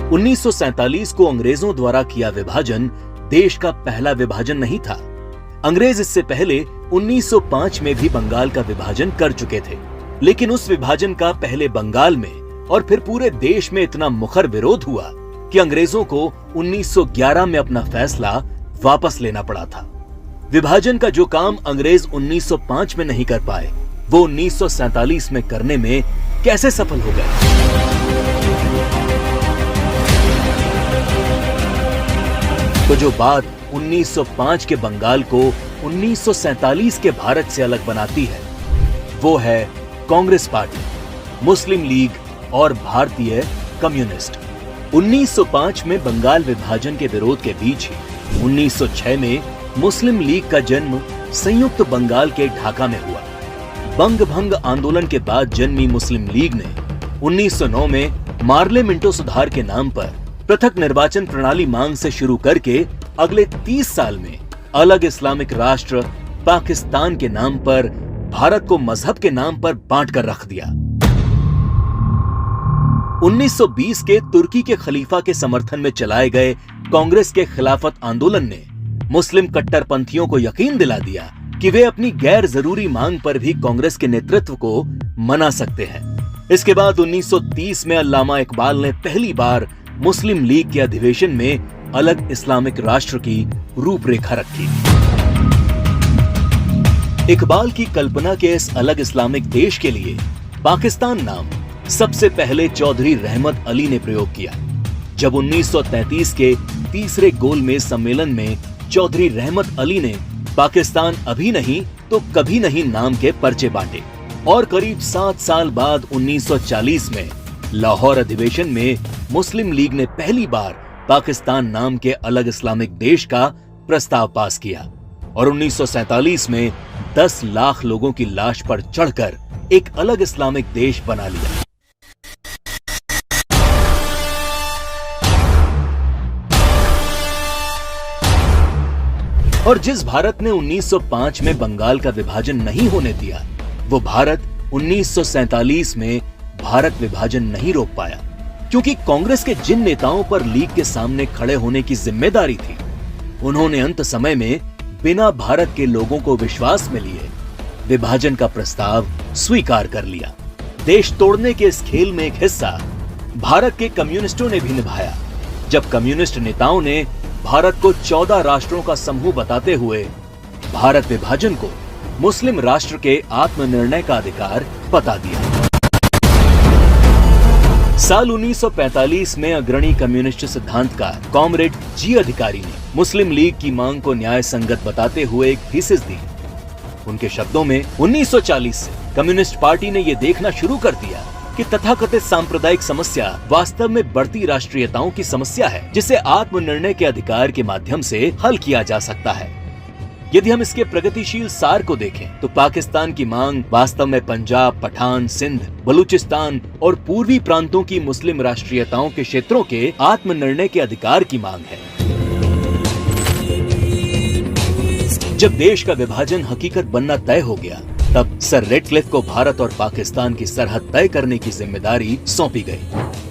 1947 को अंग्रेजों द्वारा किया विभाजन देश का पहला विभाजन नहीं था। अंग्रेज इससे पहले 1905 में भी बंगाल का विभाजन कर चुके थे, लेकिन उस विभाजन का पहले बंगाल में और फिर पूरे देश में इतना मुखर विरोध हुआ कि अंग्रेजों को 1911 में अपना फैसला वापस लेना पड़ा था। विभाजन का जो काम अंग्रेज 1905 में नहीं कर पाए, वो 1947 में करने में कैसे सफल हो गए? तो जो बात 1905 के बंगाल को 1947 के भारत से अलग बनाती है, वो है कांग्रेस पार्टी, मुस्लिम लीग और भारतीय कम्युनिस्ट। 1905 में बंगाल विभाजन के विरोध के बीच ही 1906 में मुस्लिम लीग का जन्म संयुक्त बंगाल के ढाका में हुआ। बंग भंग आंदोलन के बाद जन्मी मुस्लिम लीग ने 1909 में मार्ले मिंटो सुधार के नाम पर पृथक निर्वाचन प्रणाली मांग से शुरू करके अगले 30 साल में अलग इस्लामिक राष्ट्र पाकिस्तान के नाम पर भारत को मजहब के नाम पर बांट कर रख दिया। 1920 के तुर्की के खलीफा के समर्थन में चलाए गए कांग्रेस के खिलाफत आंदोलन ने मुस्लिम कट्टरपंथियों को यकीन दिला दिया कि वे अपनी गैर जरूरी मांग पर भी कांग्रेस के नेतृत्व को मना सकते हैं। इसके बाद 1930 में अल्लामा इकबाल ने पहली बार मुस्लिम लीग के अधिवेशन में अलग इस्लामिक राष्ट्र की रूपरेखा रखी। इकबाल की कल्पना के इस अलग इस्लामिक देश के लिए पाकिस्तान नाम सबसे पहले चौधरी रहमत अली ने प्रयोग किया। जब 1933 के तीसरे गोलमेज सम्मेलन में चौधरी रहमत अली ने पाकिस्तान अभी नहीं तो कभी नहीं नाम के पर्चे बांटे और करीब 7 साल बाद 1940 में लाहौर अधिवेशन में मुस्लिम लीग ने पहली बार पाकिस्तान नाम के अलग इस्लामिक देश का प्रस्ताव पास किया और 1947 में 10 लाख लोगों की लाश पर चढ़कर एक अलग इस्लामिक देश बना लिया। और जिस भारत ने 1905 में बंगाल का विभाजन नहीं होने दिया, वो भारत 1947 में भारत विभाजन नहीं रोक पाया, क्योंकि कांग्रेस के जिन नेताओं पर लीग के सामने खड़े होने की जिम्मेदारी थी, उन्होंने अंत समय में बिना भारत के लोगों को विश्वास में लिए विभाजन का प्रस्ताव स्वीकार कर लिया। देश तोड़ने के इस खेल में एक हिस्सा भारत के कम्युनिस्टों ने भी निभाया, जब कम्युनिस्ट नेताओं ने भारत को 14 राष्ट्रों का समूह बताते हुए भारत विभाजन को मुस्लिम राष्ट्र के आत्मनिर्णय का अधिकार बता दिया। साल 1945 में अग्रणी कम्युनिस्ट सिद्धांतकार कॉमरेड जी अधिकारी ने मुस्लिम लीग की मांग को न्याय संगत बताते हुए एक थीसिस दी। उनके शब्दों में 1940 से कम्युनिस्ट पार्टी ने यह देखना शुरू कर दिया कि तथाकथित सांप्रदायिक समस्या वास्तव में बढ़ती राष्ट्रीयताओं की समस्या है, जिसे आत्मनिर्णय के अधिकार के माध्यम से हल किया जा सकता है। यदि हम इसके प्रगतिशील सार को देखें तो पाकिस्तान की मांग वास्तव में पंजाब, पठान, सिंध, बलूचिस्तान और पूर्वी प्रांतों की मुस्लिम राष्ट्रीयताओं के क्षेत्रों के आत्मनिर्णय के अधिकार की मांग है। जब देश का विभाजन हकीकत बनना तय हो गया, तब सर रेडक्लिफ को भारत और पाकिस्तान की सरहद तय करने की जिम्मेदारी सौंपी गई।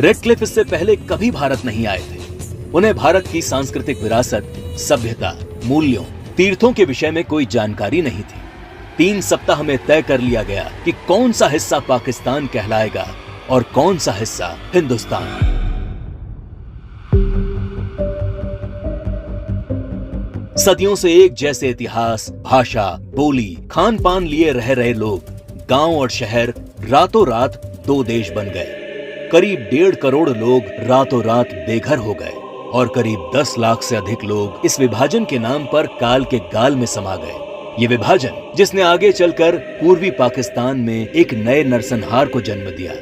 रेडक्लिफ इससे पहले कभी भारत नहीं आए थे। उन्हें भारत की सांस्कृतिक विरासत, सभ्यता, मूल्यों, तीर्थों के विषय में कोई जानकारी नहीं थी। 3 सप्ताह में तय कर लिया गया कि कौन सा हिस्सा पाकिस्तान कहलाएगा और कौन सा हिस्सा हिंदुस्तान। सदियों से एक जैसे इतिहास, भाषा, बोली, खान पान लिए रह रहे लोग, गांव और शहर रातों रात 2 देश बन गए। करीब 1.5 करोड़ लोग रातों रात बेघर हो गए और करीब 10 लाख से अधिक लोग इस विभाजन के नाम पर काल के गाल में समा गए। ये विभाजन, जिसने आगे चलकर पूर्वी पाकिस्तान में एक नए नरसंहार को जन्म दिया।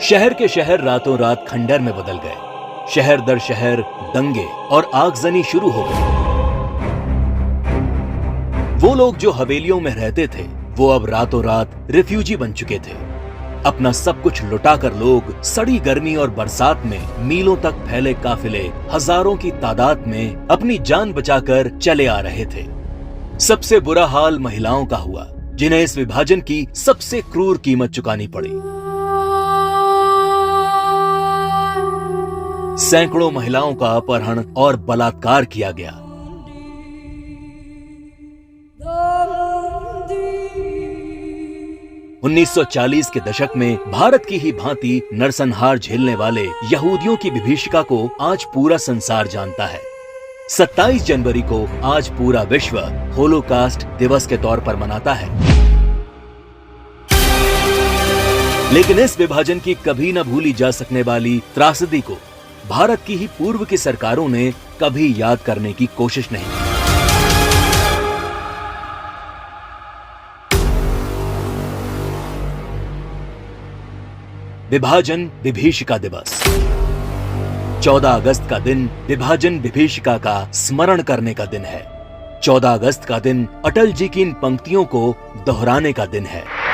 शहर के शहर रातों रात खंडर में बदल गए। शहर दर शहर दंगे और आगजनी शुरू हो गई। वो लोग जो हवेलियों में रहते थे, वो अब रातों रात रिफ्यूजी बन चुके थे। अपना सब कुछ लुटाकर लोग सड़ी गर्मी और बरसात में मीलों तक फैले काफिले हजारों की तादाद में अपनी जान बचाकर चले आ रहे थे। सबसे बुरा हाल महिलाओं का हुआ, जिन्हें इस विभाजन की सबसे क्रूर कीमत चुकानी पड़ी। सैकड़ों महिलाओं का अपहरण और बलात्कार किया गया। उन्नीस 1940 के दशक में भारत की ही भांति नरसंहार झेलने वाले यहूदियों की विभीषिका को आज पूरा संसार जानता है। 27 जनवरी को आज पूरा विश्व होलोकास्ट दिवस के तौर पर मनाता है। लेकिन इस विभाजन की कभी न भूली जा सकने वाली त्रासदी को भारत की ही पूर्व की सरकारों ने कभी याद करने की कोशिश नहीं की। विभाजन विभीषिका दिवस 14 अगस्त का दिन विभाजन विभीषिका का स्मरण करने का दिन है। 14 अगस्त का दिन अटल जी की इन पंक्तियों को दोहराने का दिन है।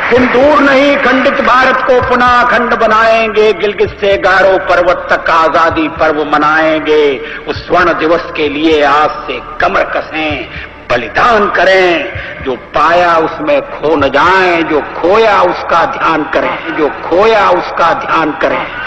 तुम दूर नहीं खंडित भारत को पुनः अखंड बनाएंगे, गिलगित से गारो पर्वत तक आजादी पर्व मनाएंगे। उस स्वर्ण दिवस के लिए आज से कमर कसें, बलिदान करें। जो पाया उसमें खो न जाएं, जो खोया उसका ध्यान करें, जो खोया उसका ध्यान करें।